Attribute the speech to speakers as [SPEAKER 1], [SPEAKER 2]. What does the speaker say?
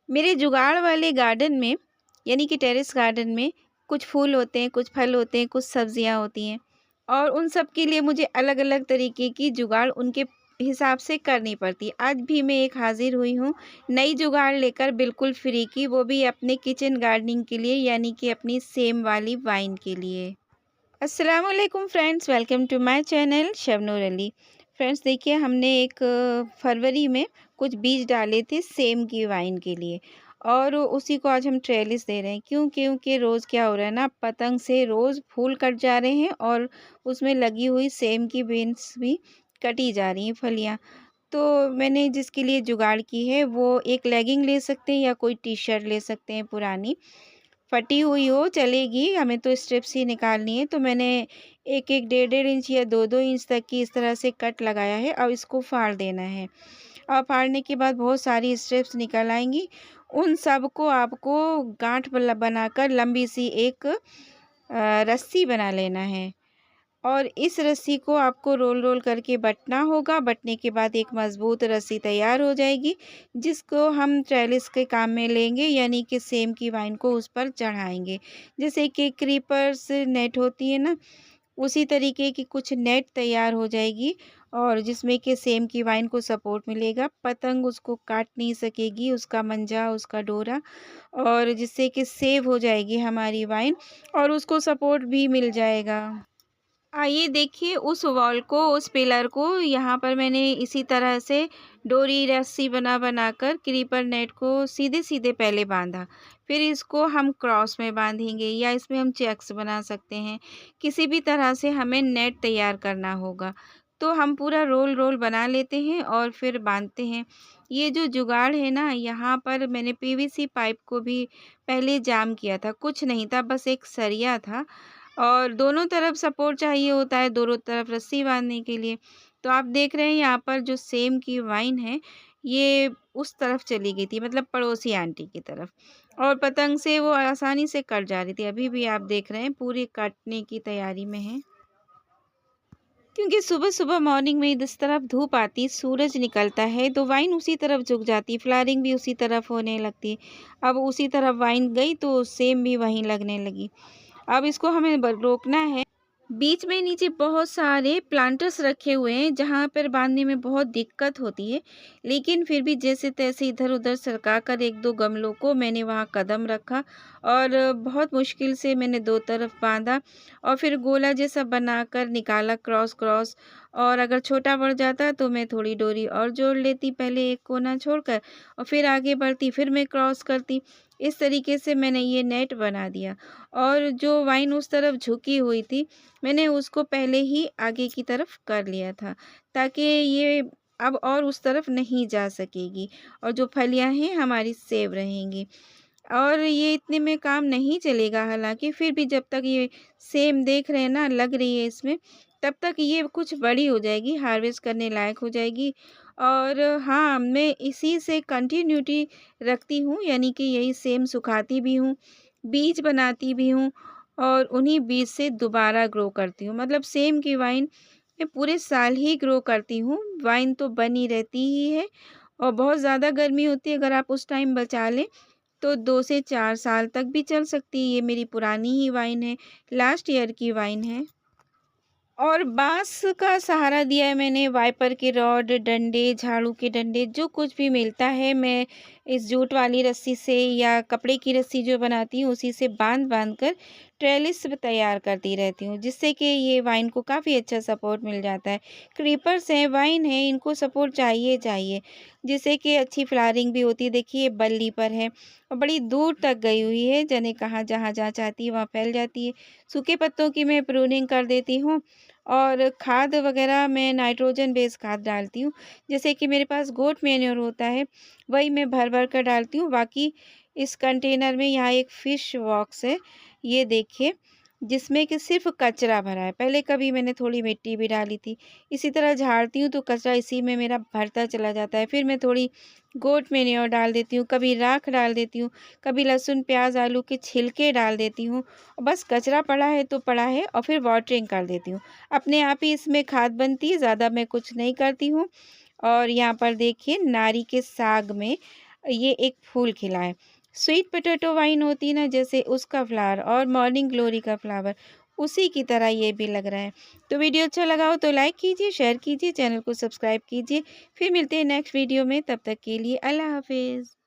[SPEAKER 1] मेरे जुगाड़ वाले गार्डन में यानी कि टेरेस गार्डन में कुछ फूल होते हैं, कुछ फल होते हैं, कुछ सब्जियां होती हैं और उन सब के लिए मुझे अलग-अलग तरीके की जुगाड़ उनके हिसाब से करनी पड़ती है। आज भी मैं एक हाज़िर हुई हूँ नई जुगाड़ लेकर बिल्कुल फ्री की, वो भी अपने किचन गार्डनिंग के लिए यानी कि अपनी सेम वाली वाइन के लिए। अस्सलाम वालेकुम friends, welcome to my channel Shabnoor Ali. Friends देखिए, हमने एक फरवरी में कुछ बीज डाले थे सेम की वाइन के लिए और उसी को आज हम ट्रेलिस दे रहे हैं। क्योंकि रोज़ क्या हो रहा है ना, पतंग से रोज़ फूल कट जा रहे हैं और उसमें लगी हुई सेम की बीन्स भी कटी जा रही हैं फलियाँ। तो मैंने जिसके लिए जुगाड़ की है वो एक लेगिंग ले सकते हैं या कोई टी शर्ट ले सकते हैं पुरानी, फटी हुई हो चलेगी, हमें तो स्ट्रिप्स ही निकालनी है। तो मैंने 1-1, डेढ़-डेढ़ इंच या 2-2 इंच तक की इस तरह से कट लगाया है। अब इसको फाड़ देना है और फाड़ने के बाद बहुत सारी स्ट्रिप्स निकल आएँगी। उन सब को आपको गाँठ बनाकर लंबी सी एक रस्सी बना लेना है और इस रस्सी को आपको रोल-रोल करके बँटना होगा। बँटने के बाद एक मज़बूत रस्सी तैयार हो जाएगी, जिसको हम ट्रेलिस के काम में लेंगे यानी कि सेम की वाइन को उस पर चढ़ाएँगे। जैसे कि क्रीपर्स नेट होती है ना, उसी तरीके की कुछ नेट तैयार हो जाएगी और जिसमें कि सेम की वाइन को सपोर्ट मिलेगा। पतंग उसको काट नहीं सकेगी, उसका मंजा, उसका डोरा, और जिससे कि सेव हो जाएगी हमारी वाइन और उसको सपोर्ट भी मिल जाएगा। आइए देखिए उस वॉल को, उस पिलर को यहाँ पर मैंने इसी तरह से डोरी रस्सी बनाकर क्रीपर नेट को सीधे-सीधे पहले बाँधा। फिर इसको हम क्रॉस में बाँधेंगे या इसमें हम चेक्स बना सकते हैं। किसी भी तरह से हमें नेट तैयार करना होगा। तो हम पूरा रोल-रोल बना लेते हैं और फिर बाँधते हैं। ये जो जुगाड़ है ना, यहाँ पर मैंने पीवीसी पाइप को भी पहले जाम किया था। कुछ नहीं था, बस एक सरिया था और दोनों तरफ सपोर्ट चाहिए होता है, दोनों तरफ रस्सी बाँधने के लिए। तो आप देख रहे हैं यहाँ पर जो सेम की वाइन है, ये उस तरफ चली गई थी, मतलब पड़ोसी आंटी की तरफ, और पतंग से वो आसानी से कट जा रही थी। अभी भी आप देख रहे हैं पूरी कटने की तैयारी में है। क्योंकि सुबह-सुबह मॉर्निंग में इस तरफ धूप आती, सूरज निकलता है, तो वाइन उसी तरफ झुक जाती, फ्लावरिंग भी उसी तरफ होने लगती। अब उसी तरफ वाइन गई तो सेम भी वहीं लगने लगी। अब इसको हमें रोकना है। बीच में नीचे बहुत सारे प्लांटर्स रखे हुए हैं जहाँ पर बांधने में बहुत दिक्कत होती है, लेकिन फिर भी जैसे तैसे इधर उधर सरका कर एक दो गमलों को मैंने वहाँ कदम रखा और बहुत मुश्किल से मैंने दो तरफ बांधा और फिर गोला जैसा बनाकर निकाला क्रॉस क्रॉस। और अगर छोटा बढ़ जाता तो मैं थोड़ी डोरी और जोड़ लेती, पहले एक कोना छोड़कर और फिर आगे बढ़ती, फिर मैं क्रॉस करती। इस तरीके से मैंने ये नेट बना दिया और जो वाइन उस तरफ झुकी हुई थी, मैंने उसको पहले ही आगे की तरफ कर लिया था, ताकि ये अब और उस तरफ नहीं जा सकेगी और जो फलियां हैं हमारी सेव रहेंगी। और ये इतने में काम नहीं चलेगा, हालांकि फिर भी जब तक ये सेम देख रहे हैं ना, लग रही है इसमें, तब तक ये कुछ बड़ी हो जाएगी, हार्वेस्ट करने लायक हो जाएगी। और हाँ, मैं इसी से कंटिन्यूटी रखती हूँ, यानी कि यही सेम सुखाती भी हूँ, बीज बनाती भी हूँ और उन्हीं बीज से दोबारा ग्रो करती हूँ। मतलब सेम की वाइन मैं पूरे साल ही ग्रो करती हूँ, वाइन तो बनी रहती ही है। और बहुत ज़्यादा गर्मी होती है, अगर आप उस टाइम बचा लें तो 2 से 4 साल तक भी चल सकती है। ये मेरी पुरानी ही वाइन है, लास्ट ईयर की वाइन है। और बाँस का सहारा दिया है मैंने, वाइपर के रॉड, डंडे, झाड़ू के डंडे, जो कुछ भी मिलता है मैं इस जूट वाली रस्सी से या कपड़े की रस्सी जो बनाती हूँ उसी से बाँध-बाँध कर ट्रेलिस तैयार करती रहती हूँ, जिससे कि ये वाइन को काफ़ी अच्छा सपोर्ट मिल जाता है। क्रीपर्स हैं, वाइन है, इनको सपोर्ट चाहिए चाहिए, जिससे कि अच्छी फ्लावरिंग भी होती है। देखिए ये बल्ली पर है और बड़ी दूर तक गई हुई है, जाने कहाँ, जहाँ-जहाँ चाहती है वहाँ फैल जाती है। सूखे पत्तों की मैं प्रूनिंग कर देती हूँ और खाद वगैरह मैं नाइट्रोजन बेस्ड खाद डालती हूँ। जैसे कि मेरे पास गोट मैन्योर होता है, वही मैं भर-भर कर डालती हूँ। बाकी इस कंटेनर में यहाँ एक फिश बॉक्स है, ये देखिए, जिसमें कि सिर्फ़ कचरा भरा है। पहले कभी मैंने थोड़ी मिट्टी भी डाली थी। इसी तरह झाड़ती हूँ तो कचरा इसी में मेरा भरता चला जाता है। फिर मैं थोड़ी गोट मैन्योर डाल देती हूँ, कभी राख डाल देती हूँ, कभी लहसुन, प्याज़, आलू के छिलके डाल देती हूँ। बस कचरा पड़ा है तो पड़ा है और फिर वाटरिंग कर देती हूँ। अपने आप ही इसमें खाद बनती है, ज़्यादा मैं कुछ नहीं करती हूँ। और यहाँ पर देखिए नारी के साग में ये एक फूल खिला है। स्वीट पोटैटो वाइन होती है ना, जैसे उसका फ्लावर और मॉर्निंग ग्लोरी का फ्लावर, उसी की तरह ये भी लग रहा है। तो वीडियो अच्छा लगा हो तो लाइक कीजिए, शेयर कीजिए, चैनल को सब्सक्राइब कीजिए। फिर मिलते हैं नेक्स्ट वीडियो में, तब तक के लिए अल्लाह हाफ़िज़।